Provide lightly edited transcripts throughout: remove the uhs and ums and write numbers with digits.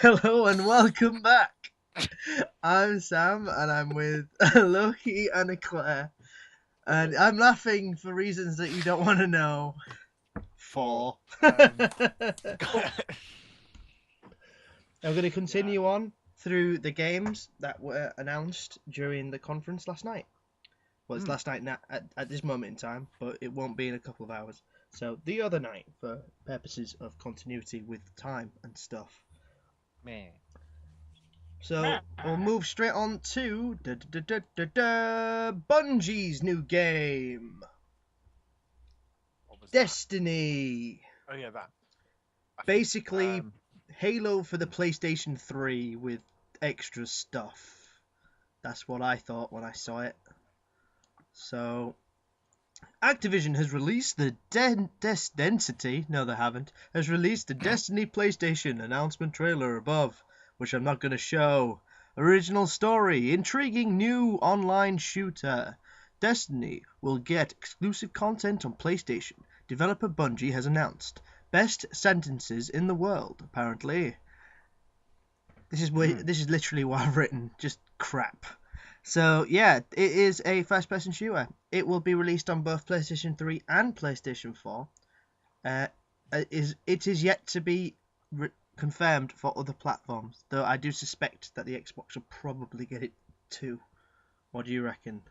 Hello and welcome back. I'm Sam and I'm with Loki and Claire. And I'm laughing for reasons that you don't want to know. For I'm um, going to yeah. continue on through the games that were announced during the conference last night. Well, it's last night at this moment in time, but it won't be in a couple of hours. So the other night, for purposes of continuity with time and stuff. Meh. So we'll move straight on to Bungie's new game, What was that? Destiny. Oh yeah, that. I think. Basically, Halo for the PlayStation 3 with extra stuff. That's what I thought when I saw it. So, Activision has released the Density. No, they haven't. Has released the Destiny PlayStation announcement trailer above, which I'm not going to show. Original story, intriguing new online shooter. Destiny will get exclusive content on PlayStation. Developer Bungie has announced. Best sentences in the world, apparently. This is literally what I've written. Just crap. So yeah, it is a first-person shooter. It will be released on both PlayStation 3 and PlayStation 4. It is yet to be confirmed for other platforms, though I do suspect that the Xbox will probably get it too. What do you reckon?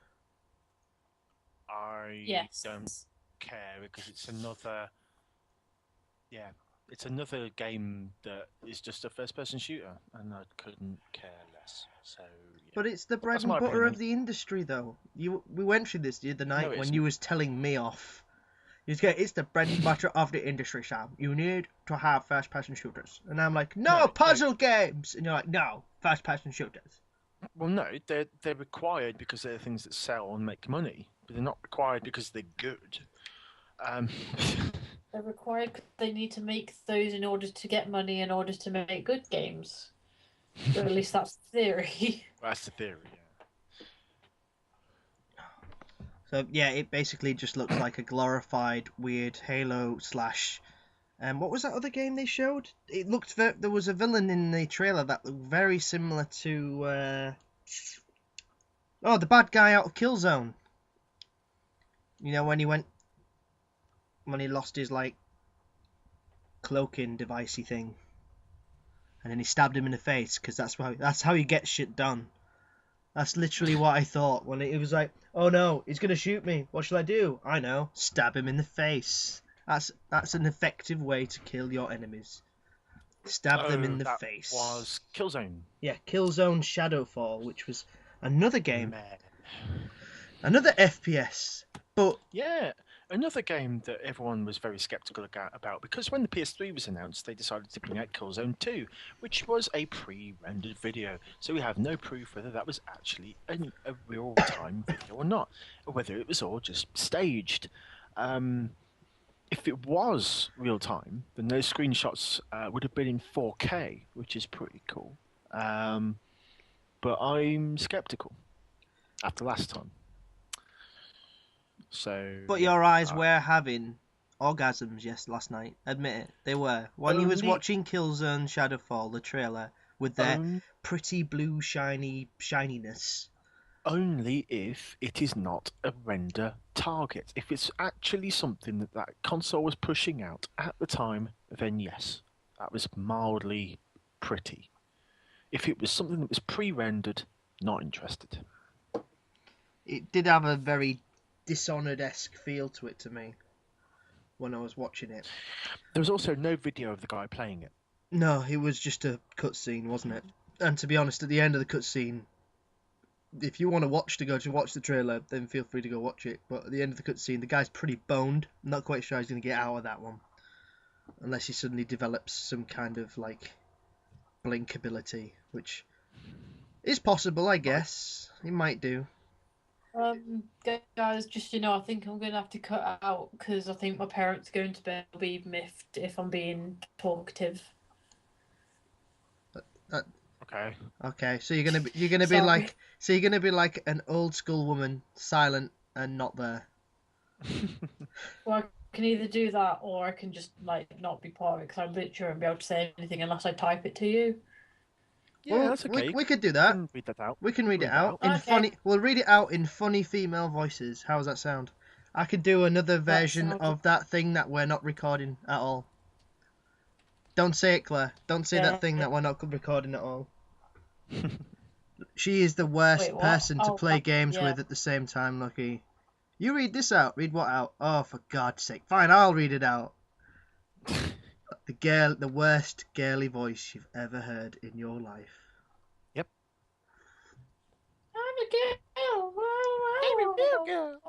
I Yes. don't care because it's another. Yeah, it's another game that is just a first-person shooter, and I couldn't care less. So. Yeah. But it's the bread That's and my butter opinion. of the industry, though. We went through this the other night No, it when isn't. you was telling me off. It's the bread and butter of the industry, Sam. You need to have first-person shooters. And I'm like, no, No, puzzle games! And you're like, no, first-person shooters. well, no, they're required because they're things that sell and make money, but they're not required because they're good. Um, They're required 'cause they need to make those in order to get money in order to make good games. Or at least that's the theory. that's the theory. Yeah. So, yeah, it basically just looks like a glorified, weird Halo slash... what was that other game they showed? It looked... There was a villain in the trailer that looked very similar to... Oh, the bad guy out of Killzone. You know, when he went... When he lost his, like, cloaking devicey thing. And then he stabbed him in the face, because that's how you get shit done. That's literally what I thought when it was like, oh no, he's gonna shoot me. What should I do? I know, stab him in the face. That's an effective way to kill your enemies. Stab them in the That face. was Killzone. Yeah, Killzone Shadowfall, which was another game, Meh. another FPS, but Yeah, another game that everyone was very skeptical about because when the PS3 was announced, they decided to bring out Killzone 2, which was a pre-rendered video. So we have no proof whether that was actually a real-time video or not, or whether it was all just staged. If it was real-time, then those screenshots would have been in 4K, which is pretty cool. But I'm skeptical after last time. So. but Yeah, your eyes were having orgasms, yes, last night. Admit it, they were. When you was only watching Killzone Shadowfall, the trailer, with their own, pretty blue shininess. only if it is not a render target. If it's actually something that console was pushing out at the time, then yes, that was mildly pretty. If it was something that was pre-rendered, not interested. It did have a very Dishonored-esque feel to it to me when I was watching it. There was also no video of the guy playing it. No, it was just a cutscene, wasn't it? And to be honest, at the end of the cutscene, if you want to watch the trailer, then feel free to go watch it. But at the end of the cutscene, the guy's pretty boned. I'm not quite sure he's going to get out of that one, unless he suddenly develops some kind of like blink ability, which is possible, I guess. He might do. Guys, just I think I'm going to have to cut out because I think my parents are going to bed will be miffed if I'm being talkative. Okay. Okay, so you're gonna be Sorry. like an old school woman, silent and not there. Well, I can either do that or I can just not be part of it because I literally won't be able to say anything unless I type it to you. Yeah, Well, that's okay. we could do You that. can read that out. We can read it Read it out out. in Okay. funny. We'll read it out in funny female voices. How does that sound? I could do another version sounds- of that thing that we're not recording at all. Don't say it, Claire. Don't say that thing that we're not recording at all. She is the worst Wait, what? person to Oh, play games yeah. with at the same time, Lucky. You read this out. Read what out? Oh, for God's sake. Fine, I'll read it out. The worst girly voice you've ever heard in your life. Yep. I'm a girl.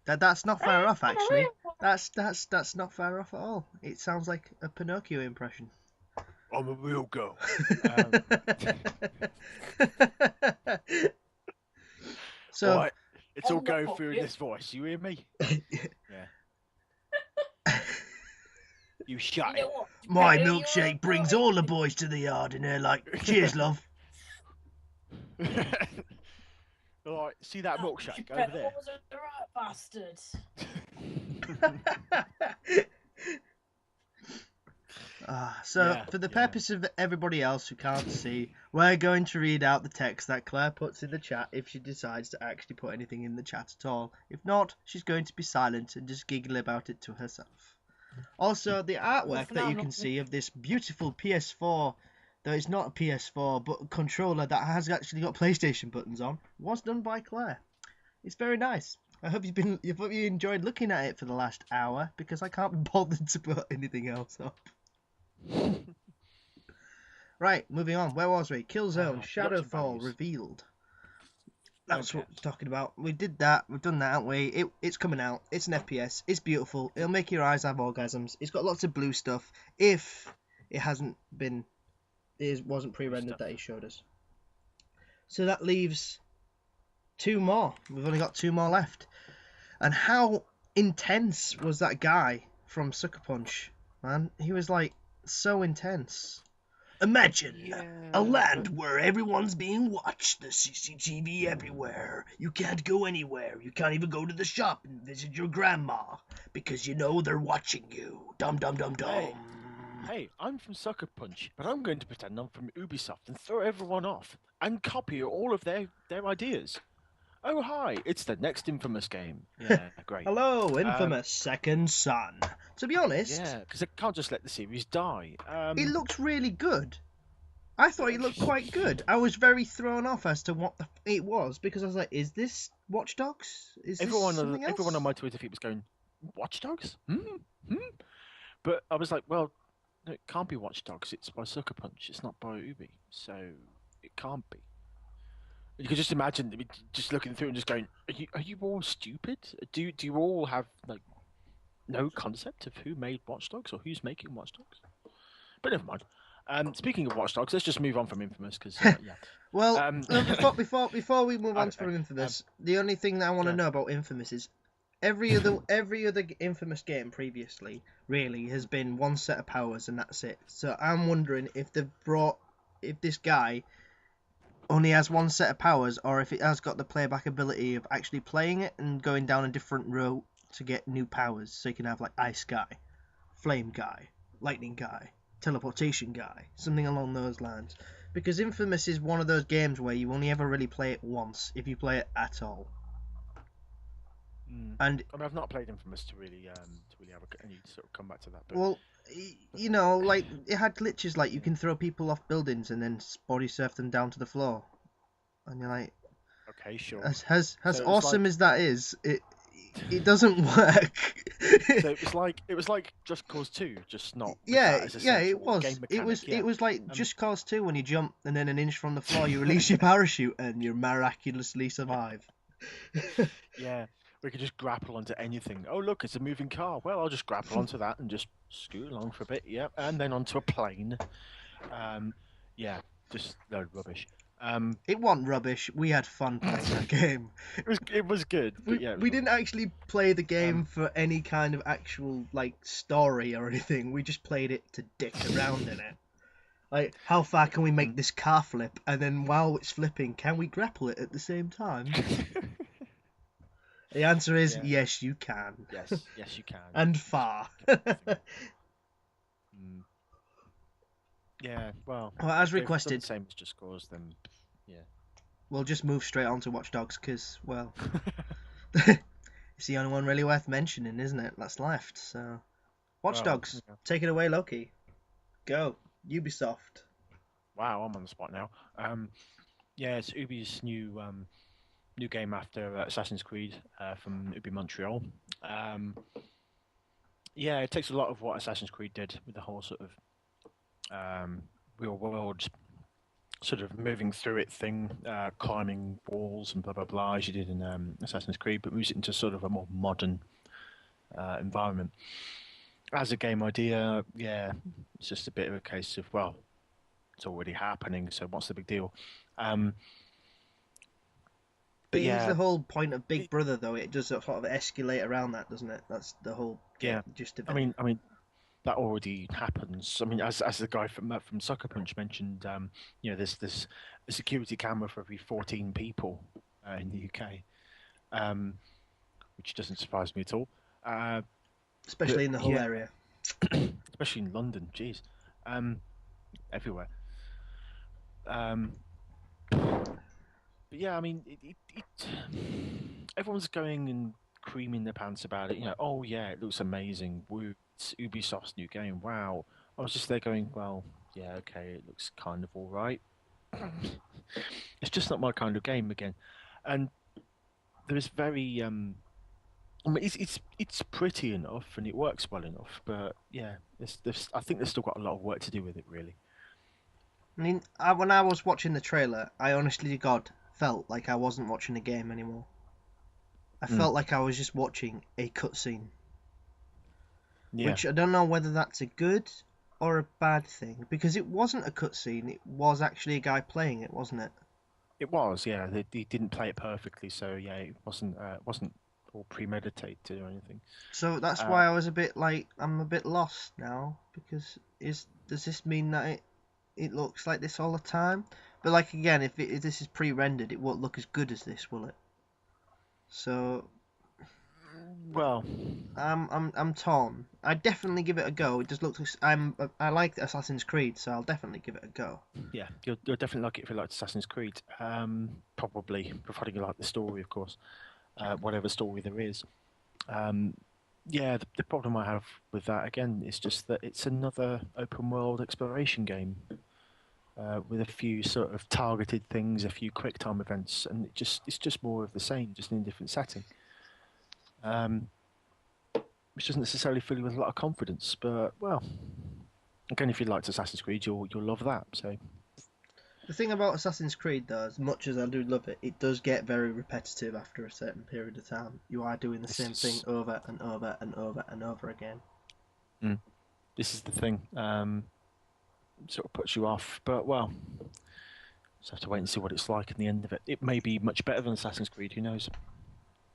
That's not far off, actually. That's not far off at all. It sounds like a Pinocchio impression. I'm a real girl. So, All right, it's all I'm going not through in you. this voice. You hear me? Yeah. You shut You know it. what? my Better milkshake you brings are. all the boys to the yard, and they're like, "Cheers, love." All right, see that You milkshake over better there? was a right bastard. So, Yeah, for the yeah. purpose of everybody else who can't see, we're going to read out the text that Claire puts in the chat if she decides to actually put anything in the chat at all. If not, she's going to be silent and just giggle about it to herself. Also, the artwork for that now, you I'm can not- see of this beautiful PS4, though it's not a PS4, but a controller that has actually got PlayStation buttons on, was done by Claire. It's very nice. I hope you enjoyed looking at it for the last hour, because I can't be bothered to put anything else up. Right, moving on. Where was we? Killzone, production Shadowfall values. revealed. That's Okay. what we're talking about. We did that. We've done that, haven't we? It's coming out. It's an FPS. It's beautiful. It'll make your eyes have orgasms. It's got lots of blue stuff. If it wasn't pre-rendered stuff. that he showed us. So that leaves 2 more. We've only got 2 more left. And how intense was that guy from Sucker Punch, man? He was like so intense. Imagine a land where everyone's being watched. The CCTV everywhere. You can't go anywhere. You can't even go to the shop and visit your grandma because you know they're watching you. Dum dum dum dum. Hey, I'm from Sucker Punch, but I'm going to pretend I'm from Ubisoft and throw everyone off and copy all of their ideas. Oh, hi, it's the next Infamous game. Yeah, great. Hello, Infamous Second Son. To be honest, Yeah, because I can't just let the series die. it looked really good. I thought it looked quite good. I was very thrown off as to what it was because I was like, "Is this Watch Dogs? Is this something else?" Everyone on my Twitter feed was going, Watch Dogs? But I was like, well, no, it can't be Watch Dogs. It's by Sucker Punch. It's not by Ubi, so it can't be. You could just imagine just looking through and just going, "Are you all stupid? Do you all have like no concept of who made Watch Dogs or who's making Watch Dogs?" But never mind. Speaking of Watch Dogs, let's just move on from Infamous because yeah. Well, before we move on Okay, from Infamous, the only thing that I want to know about Infamous is every other Infamous game previously really has been one set of powers and that's it. So I'm wondering if this guy only has one set of powers or if it has got the playback ability of actually playing it and going down a different route to get new powers. So you can have like Ice Guy, Flame Guy, Lightning Guy, Teleportation Guy, something along those lines. Because Infamous is one of those games where you only ever really play it once, if you play it at all. And I mean, I've not played Infamous to really have any sort of come back to that. But... well, you know, like it had glitches, like you can throw people off buildings and then body surf them down to the floor, and you're like, okay, sure. As So awesome as that is, it doesn't work. So it was like Just Cause 2, just not. With Yeah, that as a yeah, central it was. game It was. mechanic, yeah. It was like Just Cause 2 when you jump and then an inch from the floor you release your parachute and you miraculously survive. Yeah, we could just grapple onto anything. Oh look, it's a moving car. Well, I'll just grapple onto that and just scoot along for a bit. Yeah, and then onto a plane. Yeah, just no rubbish. It wasn't rubbish. We had fun playing that game. It was good. But yeah, We didn't actually play the game for any kind of actual like story or anything. We just played it to dick around in it. Like, how far can we make this car flip? And then while it's flipping, can we grapple it at the same time? The answer is yes, you can. Yes, you can. And far. Yeah, Yeah, well, Well, as if they've done requested, the same as Just Cause, then yeah. we'll just move straight on to Watch Dogs because, well, it's the only one really worth mentioning, isn't it? That's left. So, Watch Well, Dogs, yeah. take it away, Loki. Go, Ubisoft. Wow, I'm on the spot now. Yeah, it's Ubi's new game after Assassin's Creed from Ubi Montreal. Yeah, it takes a lot of what Assassin's Creed did with the whole sort of real world sort of moving through it thing, climbing walls and blah blah blah as you did in Assassin's Creed, but moves it into sort of a more modern environment. As a game idea, yeah, it's just a bit of a case of, well, it's already happening, so what's the big deal? But It is yeah, the whole point of Big Brother, though. It does sort of escalate around that, doesn't it? That's the whole yeah. gist of I it. mean that already happens. I mean, as the guy from Sucker Punch mentioned, there's a security camera for every 14 people in the UK, which doesn't surprise me at all. Especially But in the whole yeah, area. especially in London, jeez, everywhere. Um, But yeah, I mean, everyone's going and creaming their pants about it. Oh yeah, it looks amazing. Woo, it's Ubisoft's new game. Wow. I was just there going, well, yeah, okay, it looks kind of all right. It's just not my kind of game again. And there is very, I mean, it's pretty enough and it works well enough, but yeah, I think there's still got a lot of work to do with it, really. I mean, when I was watching the trailer, I honestly to God felt like I wasn't watching a game anymore. I felt like I was just watching a cutscene. Yeah, Which I don't know whether that's a good or a bad thing, because it wasn't a cutscene, it was actually a guy playing it, wasn't it? it was. Yeah, they didn't play it perfectly, so yeah, it wasn't all premeditated or anything. So that's Uh, why I was a bit like, I'm a bit lost now, because does this mean that it looks like this all the time? But like again, if this is pre-rendered, it won't look as good as this, will it? So well, I'm torn. I'd definitely give it a go. It just looks. I like Assassin's Creed, so I'll definitely give it a go. yeah, you'll definitely like it if you like Assassin's Creed. Probably, providing you like the story, of course, whatever story there is. Yeah, the problem I have with that again is just that it's another open world exploration game with a few sort of targeted things, a few quick time events, and it's just more of the same, just in a different setting. Um, which doesn't necessarily fill you with a lot of confidence, but well, again, if you liked Assassin's Creed, you'll love that. So The thing about Assassin's Creed, though, as much as I do love it, it does get very repetitive after a certain period of time. You are doing the this same thing is over and over and over and over again. this is the thing. Sort of puts you off, but well, just have to wait and see what it's like in the end of it. It may be much better than Assassin's Creed. Who knows?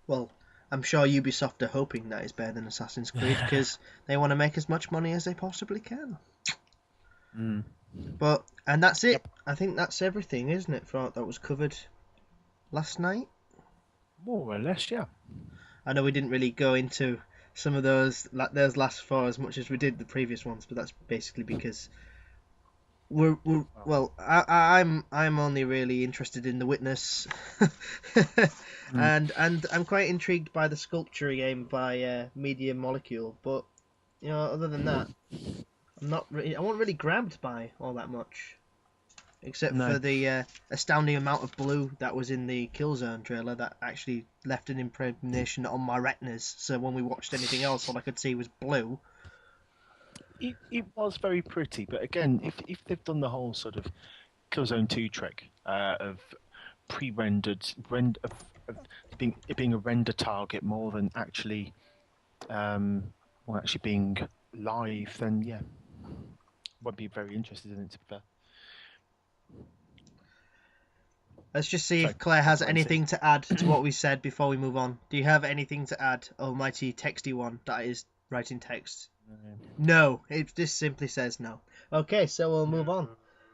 Well, I'm sure Ubisoft are hoping that it's better than Assassin's Creed because they want to make as much money as they possibly can. And that's it. Yep. I think that's everything, isn't it, that was covered last night? More or less, yeah. I know we didn't really go into some of those last four as much as we did the previous ones, but that's basically because I'm only really interested in The Witness, and I'm quite intrigued by the sculpture game by Media Molecule, but other than that, I wasn't really grabbed by all that much. Except No. for the astounding amount of blue that was in the Killzone trailer that actually left an impregnation on my retinas. So when we watched anything else, all I could see was blue. It was very pretty, but again, if they've done the whole sort of Killzone 2 trick of pre-rendered, of being a render target more than actually being live, then yeah, won't be very interested in it, to be fair. Let's just see So, if Claire has that's what I'm saying. anything to add to what we said before we move on. Do you have anything to add, almighty texty one that is writing text? No, it just simply says no. Okay, so we'll move on.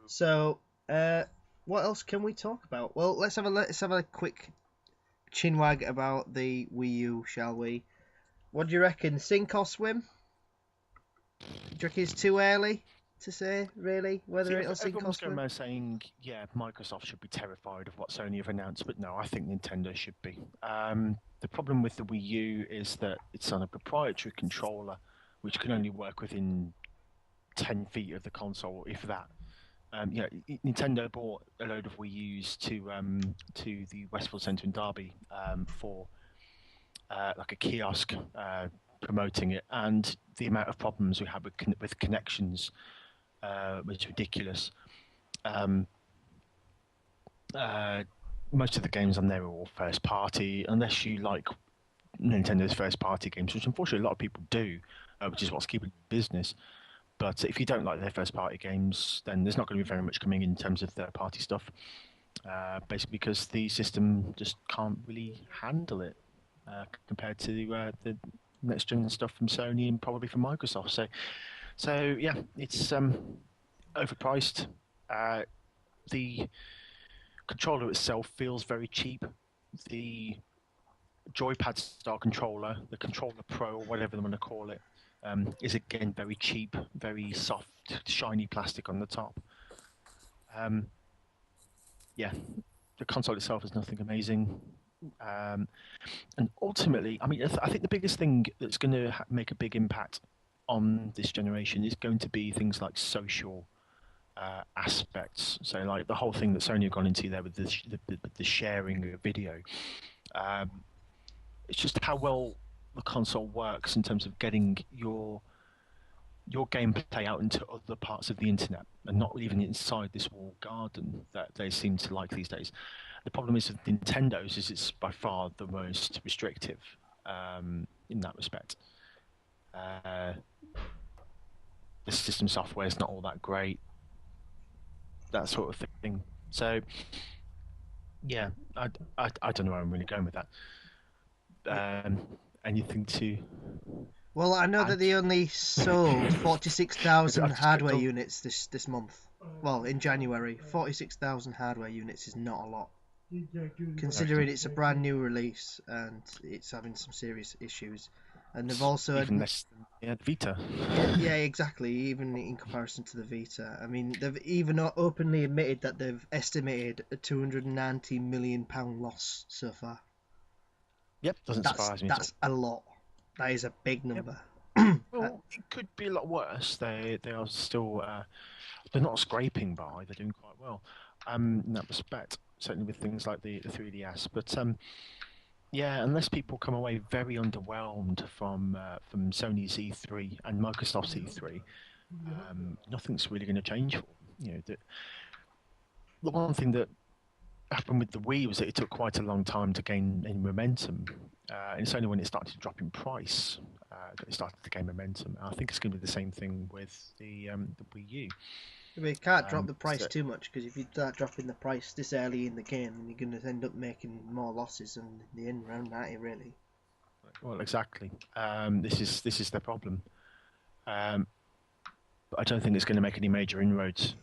So, what else can we talk about? Well, let's have a quick chinwag about the Wii U, shall we? What do you reckon? Sink or swim? Do you reckon it's too early? to say, really, whether it'll sink Everyone's or going swim. around saying, yeah, Microsoft should be terrified of what Sony have announced, but no, I think Nintendo should be. The problem with the Wii U is that it's on a proprietary controller, which can only work within 10 feet of the console, if that. Nintendo bought a load of Wii U's to the Westfield Centre in Derby for like a kiosk promoting it, and the amount of problems we had with connections was ridiculous. Most of the games on there are all first party, unless you like Nintendo's first party games, which unfortunately a lot of people do, which is what's keeping business. But if you don't like their first party games, then there's not going to be very much coming in terms of third party stuff. Basically, because the system just can't really handle it compared to the next gen stuff from Sony and probably from Microsoft. So yeah, it's overpriced. The controller itself feels very cheap. The joypad style controller, the controller Pro, or whatever they want to call it, is again very cheap, very soft, shiny plastic on the top. Yeah, the console itself is nothing amazing. And ultimately, I mean, I think the biggest thing that's going to make a big impact on this generation is going to be things like social aspects. So, like the whole thing that Sony have gone into there with the sharing of video. It's just how well the console works in terms of getting your gameplay out into other parts of the internet and not even inside this walled garden that they seem to like these days. The problem is with Nintendo's is it's by far the most restrictive in that respect. The system software is not all that great, that sort of thing. So, yeah, I don't know where I'm really going with that. Anything to... Well, I know that they only sold 46,000 hardware units this month. Well, in January, 46,000 hardware units is not a lot. Considering it's a brand new release and it's having some serious issues. And they've also... Even less than the Vita. Yeah, exactly, even in comparison to the Vita. I mean, they've even openly admitted that they've estimated a £290 million loss so far. Yep, doesn't surprise me. That's a lot. That is a big number. Yep. Well, it could be a lot worse. They are still they're not scraping by. They're doing quite well in that respect. Certainly with things like the 3DS. But yeah, unless people come away very underwhelmed from Sony's E3 and Microsoft's E3, nothing's really going to change for them. The one thing that happened with the Wii was that it took quite a long time to gain any momentum. And it's only when it started to drop in price that it started to gain momentum. I think it's going to be the same thing with the Wii U. I mean, you can't drop the price too much, because if you start dropping the price this early in the game, then you're going to end up making more losses, and in the end around 90, really. Well, exactly. This is the problem. But I don't think it's going to make any major inroads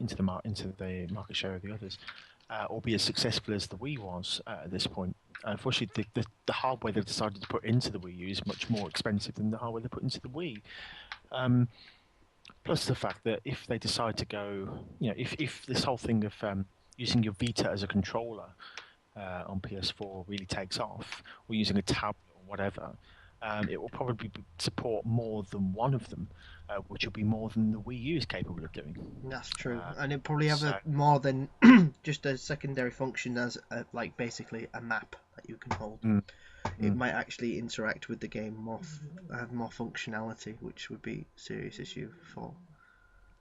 into the market share of the others, or be as successful as the Wii was at this point. Unfortunately, the hardware they've decided to put into the Wii U is much more expensive than the hardware they put into the Wii. Plus the fact that if they decide to go, if this whole thing of using your Vita as a controller on PS4 really takes off, or using a tablet or whatever, it will probably support more than one of them, which will be more than the Wii U is capable of doing. That's true, and it'll probably have more than just a secondary function as basically a map that you can hold. It might actually interact with the game more, have more functionality, which would be a serious issue for.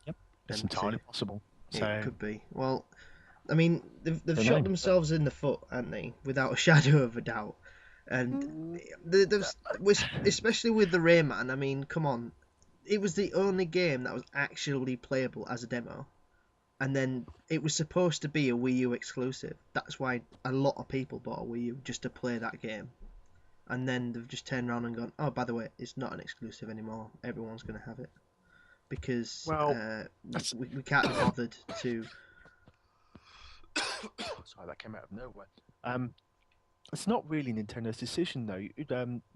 Yep, it's entirely possible. It could be. Well, I mean, they've shot themselves in the foot, haven't they? Without a shadow of a doubt. And especially with the Rayman, I mean, come on. It was the only game that was actually playable as a demo. And then it was supposed to be a Wii U exclusive. That's why a lot of people bought a Wii U, just to play that game. And then they've just turned around and gone, oh, by the way, it's not an exclusive anymore. Everyone's going to have it. Because we can't be bothered to... Sorry, that came out of nowhere. It's not really Nintendo's decision, though.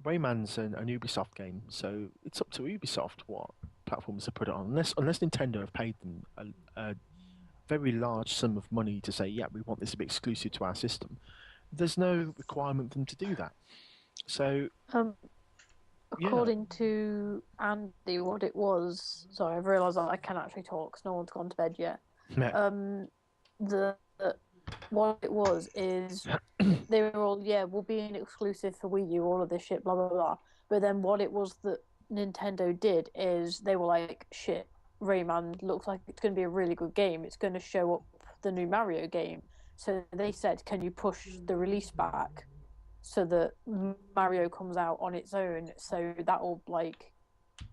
Rayman's an Ubisoft game, so it's up to Ubisoft what platforms to put it on, unless Nintendo have paid them a very large sum of money to say, yeah, we want this to be exclusive to our system. There's no requirement for them to do that. So, according to Andy, what it was. Sorry, I've realised that I can actually talk because no one's gone to bed yet. Yeah. What it was is they were all, we'll be an exclusive for Wii U, all of this shit, blah blah blah. But then what it was that Nintendo did is they were like, shit, Rayman looks like it's going to be a really good game. It's going to show up the new Mario game. So they said, can you push the release back so that Mario comes out on its own? So that'll like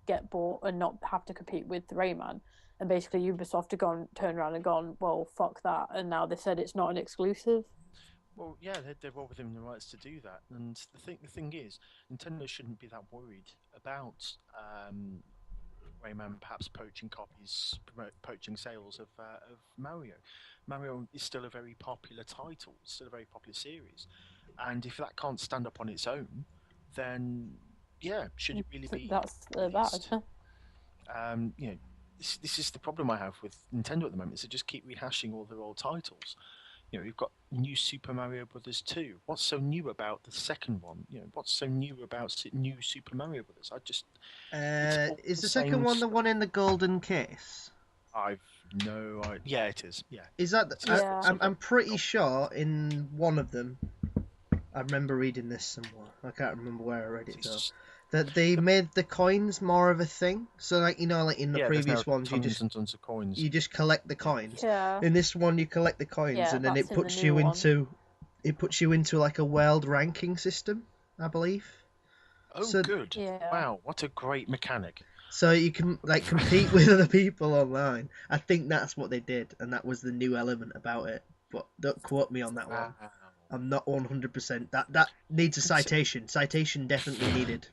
get bought and not have to compete with Rayman. And basically Ubisoft have turned around and gone, well, fuck that. And now they said it's not an exclusive. Well, yeah, they're well within the rights to do that. And the thing is, Nintendo shouldn't be that worried about Rayman perhaps poaching copies, poaching sales of Mario. Mario is still a very popular title, still a very popular series. And if that can't stand up on its own, then yeah, should it really be? That's bad. You know, this is the problem I have with Nintendo at the moment. Is they just keep rehashing all their old titles. You know, we've got new Super Mario Brothers 2. What's so new about the second one? You know, what's so new about new Super Mario Brothers? Is the second one the one in the golden case? I've no idea. Yeah, it is. Yeah. Is that? Yeah. I'm pretty sure in one of them. I remember reading this somewhere. I can't remember where I read it though. That they made the coins more of a thing. So like in the previous ones, tons of coins. You just collect the coins. Yeah. In this one, you collect the coins, and then it puts you into like a world ranking system, I believe. Oh, good! Yeah. Wow, what a great mechanic. So you can like compete with other people online. I think that's what they did, and that was the new element about it. But don't quote me on that one. I'm not 100%. That needs a citation. Citation definitely needed.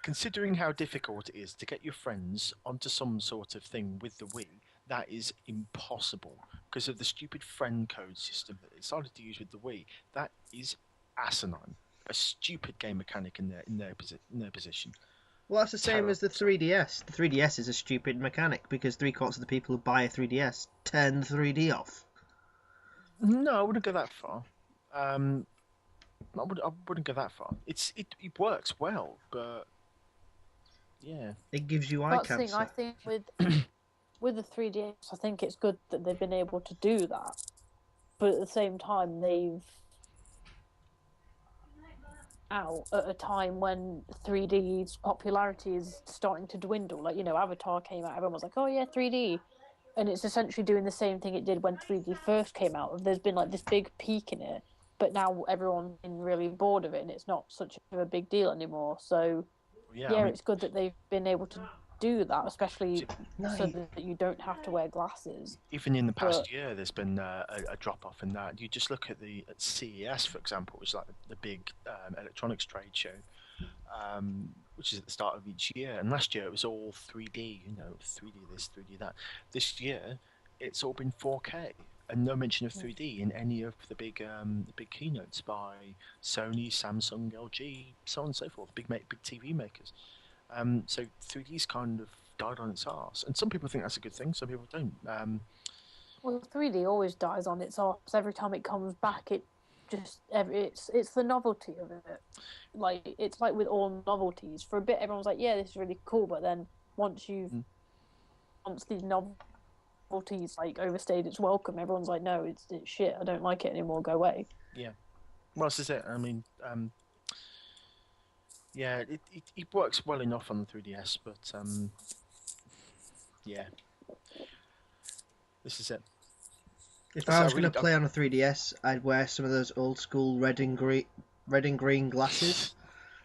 Considering how difficult it is to get your friends onto some sort of thing with the Wii, that is impossible because of the stupid friend code system that they decided to use with the Wii. That is asinine. A stupid game mechanic in their position. Well, that's the same as the 3DS. The 3DS is a stupid mechanic because 3/4 of the people who buy a 3DS turn the 3D off. No, I wouldn't go that far. I wouldn't go that far. It works well, but yeah, it gives you eye cancer. Thing, I think with the 3DS, I think it's good that they've been able to do that, but at the same time, they've out at a time when 3D's popularity is starting to dwindle. Like, Avatar came out, everyone was like, oh yeah, 3D. And it's essentially doing the same thing it did when 3D first came out. There's been like this big peak in it, but now everyone's been really bored of it and it's not such a big deal anymore. So it's good that they've been able to do that, especially so that you don't have to wear glasses. Even in the past year, there's been a drop-off in that. You just look at CES, for example, which is like the big electronics trade show, which is at the start of each year. And last year it was all 3D, 3D this, 3D that. This year, it's all been 4K, and no mention of 3D in any of the big keynotes by Sony, Samsung, LG, so on and so forth, big TV makers. So 3D's kind of died on its arse, and some people think that's a good thing. Some people don't. Well, 3D always dies on its arse. Every time it comes back, it's the novelty of it. Like it's like with all novelties. For a bit, everyone's like, "Yeah, this is really cool," but then once these novelties like overstayed its welcome, everyone's like, "No, it's shit. I don't like it anymore. Go away." Yeah. Well, this is it. I mean. Yeah, it works well enough on the 3DS, but yeah, this is it. If I was going to play on a 3DS, I'd wear some of those old school red and green glasses.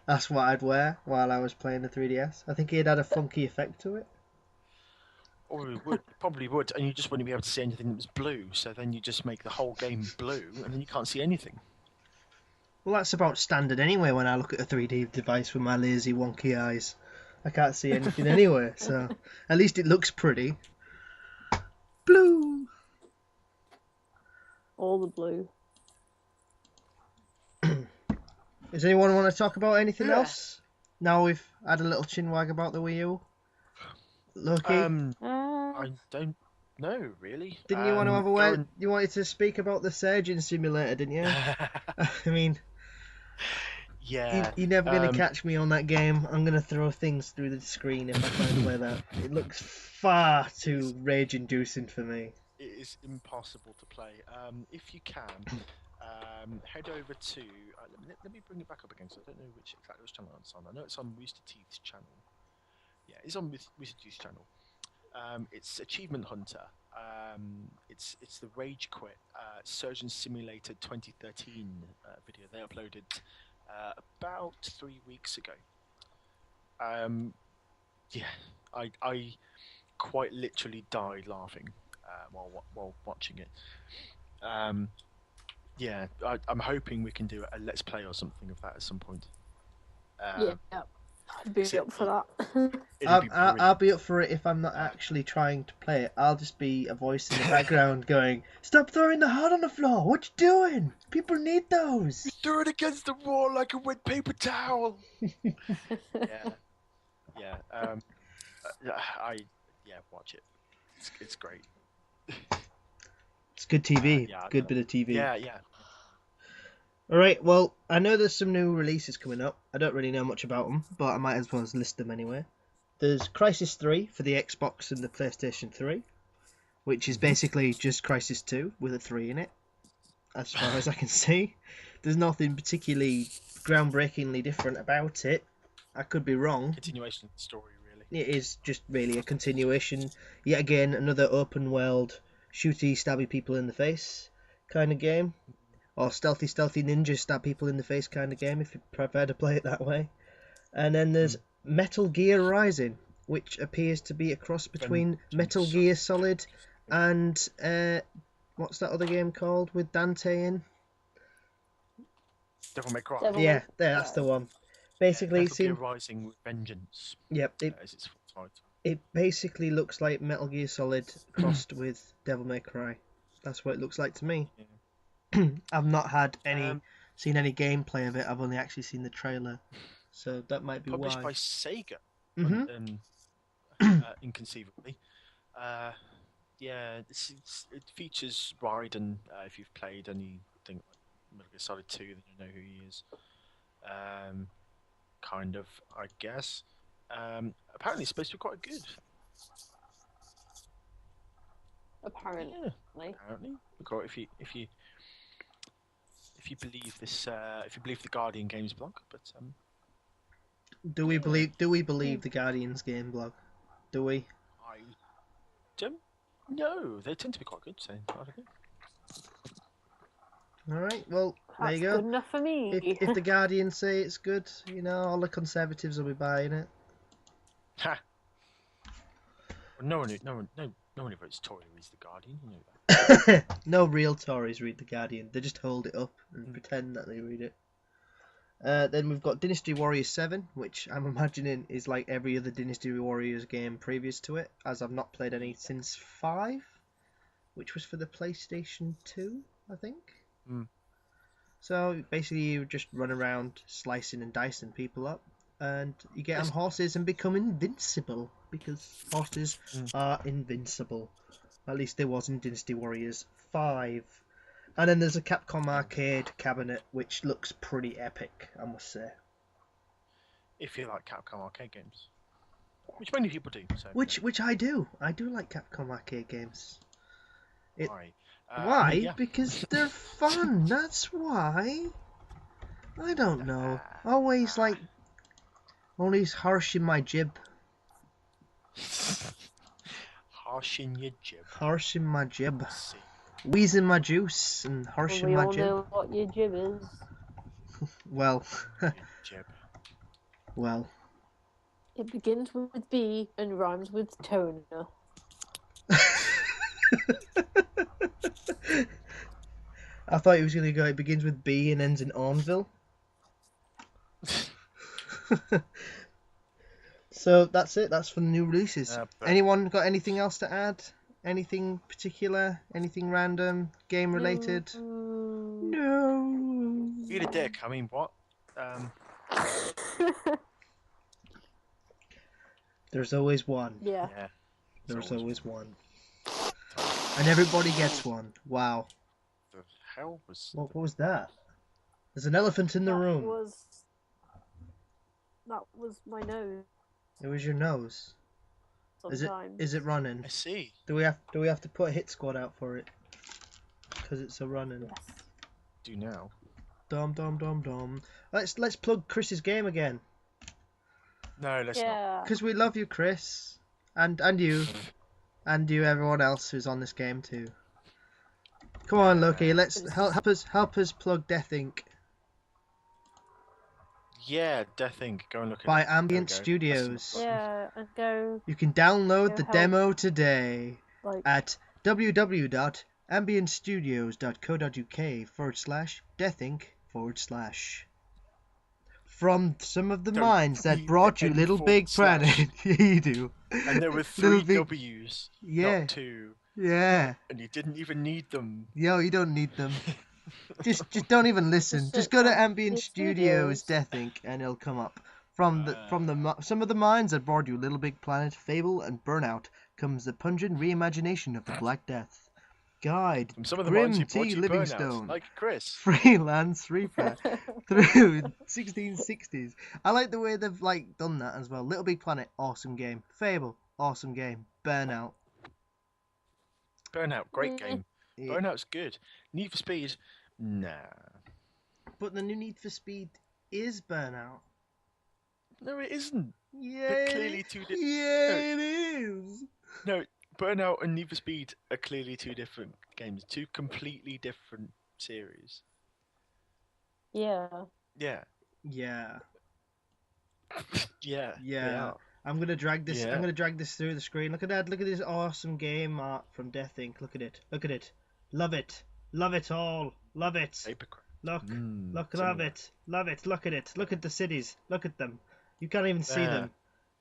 That's what I'd wear while I was playing the 3DS. I think it'd add a funky effect to it. Or it would, probably would, and you just wouldn't be able to see anything that was blue. So then you just make the whole game blue, and then you can't see anything. Well, that's about standard anyway when I look at a 3D device with my lazy, wonky eyes. I can't see anything anyway, so at least it looks pretty. Blue! All the blue. Does anyone want to talk about anything else? Now we've had a little chinwag about the Wii U? Loki, I don't know really. didn't you want to have a word? Going... You wanted to speak about the surgeon simulator, didn't you? I mean, yeah. you're never going to catch me on that game. I'm going to throw things through the screen if I try and play that. It looks far too rage-inducing for me. It is impossible to play. If you can, head over to. Let me bring it back up again, so I don't know exactly which channel it's on. I know it's on Rooster Teeth's channel. Yeah, it's on Rooster Teeth's channel. It's Achievement Hunter. It's the Rage Quit Surgeon Simulator 2013 video they uploaded about 3 weeks ago. Yeah, I quite literally died laughing while watching it. Yeah, I'm hoping we can do a let's play or something of that at some point. Yeah, I'd be up for that. I'll be up for it if I'm not actually trying to play it. I'll just be a voice in the background going, "Stop throwing the heart on the floor! What you doing? People need those." You threw it against the wall like a wet paper towel. Yeah. Watch it. It's great. It's good TV. Yeah, good bit of TV. Yeah. Alright, well, I know there's some new releases coming up. I don't really know much about them, but I might as well list them anyway. There's Crisis 3 for the Xbox and the PlayStation 3, which is basically just Crisis 2 with a 3 in it, as far as I can see. There's nothing particularly groundbreakingly different about it. I could be wrong. Continuation of the story, really. It is just really a continuation. Yet again, another open world, shooty, stabby people in the face kind of game. Or stealthy ninja stab people in the face kind of game, if you prefer to play it that way. And then there's Metal Gear Rising, which appears to be a cross between Metal Gear Solid and what's that other game called with Dante in? Devil May Cry. Yeah, that's the one. Basically, Metal Gear Rising with Vengeance. Yep, as its full title. It basically looks like Metal Gear Solid crossed with Devil May Cry. That's what it looks like to me. Yeah. I've not had seen any gameplay of it. I've only actually seen the trailer, so that might be published why. by Sega, inconceivably. It features Raiden. If you've played anything like Metal Gear Solid 2, then you know who he is. Kind of, I guess. Apparently, it's supposed to be quite good. Apparently. Yeah, apparently, because if you believe this, if you believe the Guardian Games blog, but do we believe the Guardian's game blog? Do we? I don't know. They tend to be quite good, so I don't know. All right, well, there That's you go. good enough for me. If the Guardian say it's good, all the conservatives will be buying it. Ha! Well, no one who votes Tory reads the Guardian. You know that. No real Tories read the Guardian. They just hold it up and pretend that they read it. Then we've got Dynasty Warriors 7, which I'm imagining is like every other Dynasty Warriors game previous to it, as I've not played any since 5, which was for the PlayStation 2, I think. So basically you just run around slicing and dicing people up, and you get on horses and become invincible, because horses are invincible. At least there was in Dynasty Warriors 5. And then there's a Capcom arcade cabinet, which looks pretty epic, I must say. If you like Capcom arcade games, which many people do. So. Which I do. I do like Capcom arcade games. Why? Why? Yeah. Because they're fun. That's why. I don't know. Always harshing my jib. Harshing your jib. Harshing my jib. Wheezing my juice and harshing my jib. We all know what your jib is. Well. Jib. Well. It begins with B and rhymes with toner. I thought he was going to go, it begins with B and ends in Ornville. So that's it. That's for the new releases. Anyone got anything else to add? Anything particular? Anything random? Game related? No. Eat a dick. I mean, what? There's always one. Yeah. Yeah. There's always always one. And everybody gets one. Wow. The hell was... What was that? There's an elephant in the room. That was my nose. It was your nose. Sometimes. Is it running? I see. Do we have to put a hit squad out for it? Because it's a running. Yes. Do now. Dom dom dom dom. Let's plug Chris's game again. No, let's not. Yeah. Because we love you, Chris, and you, and you, everyone else who's on this game too. Come on, Loki. Let's help us plug Death Inc. Yeah, Death Inc. Go and look at by it. Ambient There we go. Studios. Yeah, and go You can download Go the help. demo today like at www.ambientstudios.co.uk/deathinc/. From some of the minds that brought you Little Big Planet. You do. And there were Little 3 Big- W's, Yeah. not 2. Yeah. And you didn't even need them. Yo, you don't need them. Just don't even listen. Just Just go to search Ambient Ambient Studios Studios. Death Inc. and it'll come up. From some of the minds that brought you Little Big Planet, Fable, and Burnout comes the pungent reimagination of the Black Death. Guide From some of the Grim minds who brought T. you Livingstone, Burnout, like Chris. Freelance Reaper through 1660s. I like the way they've done that as well. Little Big Planet, awesome game. Fable, awesome game. Burnout. Burnout, great game. Yeah. Burnout's good. Need for Speed, nah. But the new Need for Speed is Burnout. No, it isn't. Yeah, clearly two di- yeah, it is. No, Burnout and Need for Speed are clearly 2 different games. 2 completely different series. yeah. Yeah. Yeah, Yeah. they yeah. are. I'm gonna drag this. Yeah. I'm gonna drag this through the screen. Look at that. Look at this awesome game art from Death Inc. Look at it. Look at it. Love it. Love it all. Love it. Papercraft. Look. Look. some Love of it. Love it. Look at it. Look at the cities. Look at them. You can't even see There. them,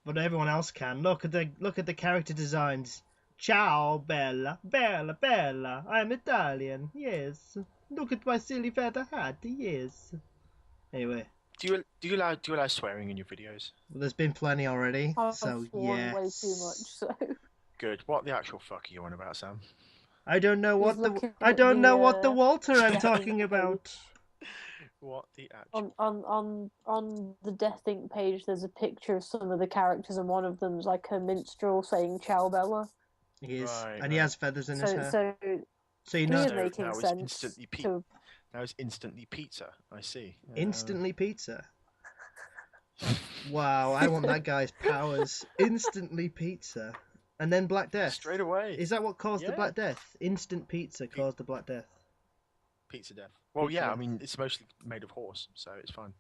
but everyone else can. Look at the character designs. Ciao, Bella, Bella, Bella. I'm Italian. Yes. Look at my silly feather hat. Yes. Anyway, Do you allow swearing in your videos? well, there's been plenty already. I've So sworn yes. way too much, so Good. What the actual fuck are you on about, Sam? I don't know He's what the looking I at don't the, know what the Walter I'm Death talking Inc. about. page. What the actual? On the Death Inc. page, there's a picture of some of the characters, and one of them's like a minstrel saying "Ciao, Bella." He is, Right, and he right. has feathers in his So, hair. so So you he know, is So making now it's sense. instantly To, Now it's instantly pizza. I see. instantly pizza. Wow, I want that guy's powers. Instantly pizza, and then Black Death. Straight away. Is that what caused the Yeah. Black Death? Instant pizza caused the Black Death. Pizza death. Well, Pizza yeah. I death. mean, it's mostly made of horse, so it's fine.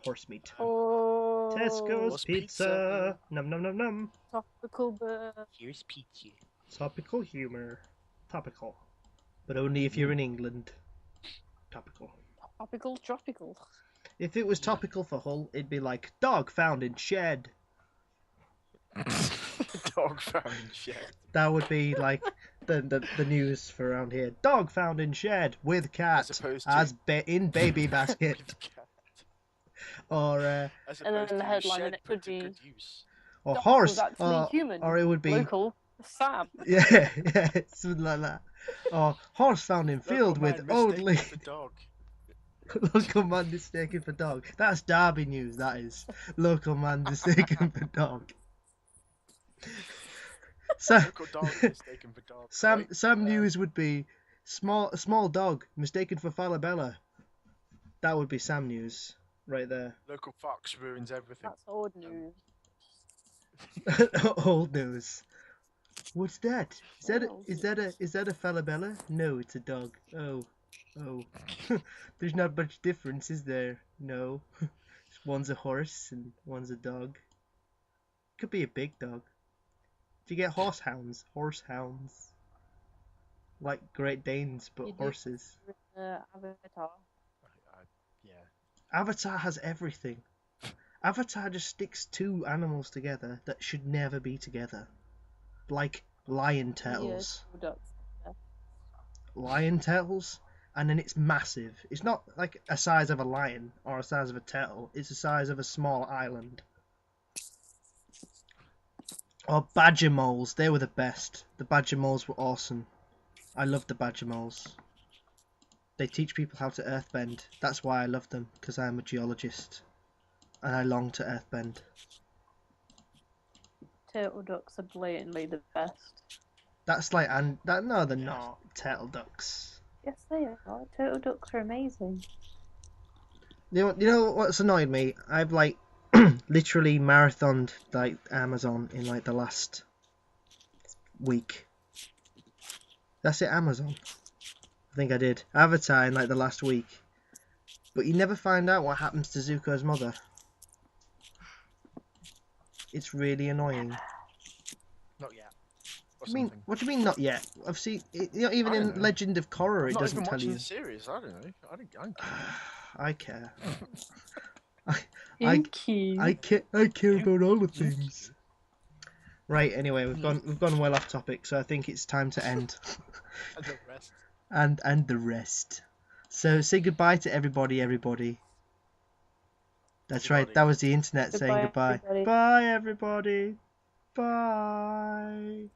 Horse meat. oh, Tesco's Horse pizza. pizza. Num num num num. topical bird. Here's pizza. Topical humor. Topical. But only if you're in England. Topical. Topical, tropical. If it was topical for Hull, it'd be like dog found in shed. Dog found in shed. That would be like the news for around here. Dog found in shed with cat As opposed to- as in baby basket. With cat. Or As And then opposed the to headline, shed and it put could to be- good use. or Dog horse. was actually human. Or it would be Local Sam. yeah, something like that. Or horse found in field Local with man old mistaken lady. for dog. Local man mistaken for dog. That's Derby news. That is local man mistaken for dog. So, Local dog mistaken for dog. Sam Right? news would be small dog mistaken for Falabella. That would be Sam news right there. Local fox ruins everything. That's old news. Old news. What's that? Is that Old is that a Falabella? No, it's a dog. Oh. There's not much difference, is there? No. One's a horse and one's a dog. Could be a big dog. If you get horsehounds. Like Great Danes, but You do. horses. Avatar. Yeah. Avatar has everything. Avatar just sticks 2 animals together that should never be together. Like lion turtles. Yeah, Lion turtles, and then it's massive. It's not like a size of a lion or a size of a turtle. It's the size of a small island. Oh, badger moles. They were the best. The badger moles were awesome. I loved the badger moles. They teach people how to earthbend. That's why I love them, because I'm a geologist. And I long to earthbend. Turtle ducks are blatantly the best. That's like, and that no, they're not. Turtle ducks. Yes, they are. Turtle ducks are amazing. You know what's annoyed me? I've like literally marathoned like Amazon in like the last week. That's it, Amazon. I think I did. Avatar in like the last week. But you never find out what happens to Zuko's mother. It's really annoying. Not yet. Or I mean, something. what do you mean not yet? I've seen it, you know, even I don't in know. Legend of Korra, it Not doesn't even tell watching you. the series. I don't know. I care. Yuki. I care about all the things. Right. Anyway, we've gone well off topic, so I think it's time to end. And the rest. and the rest. So say goodbye to everybody. That's right. That was the internet saying goodbye. Everybody. Bye, everybody. Bye.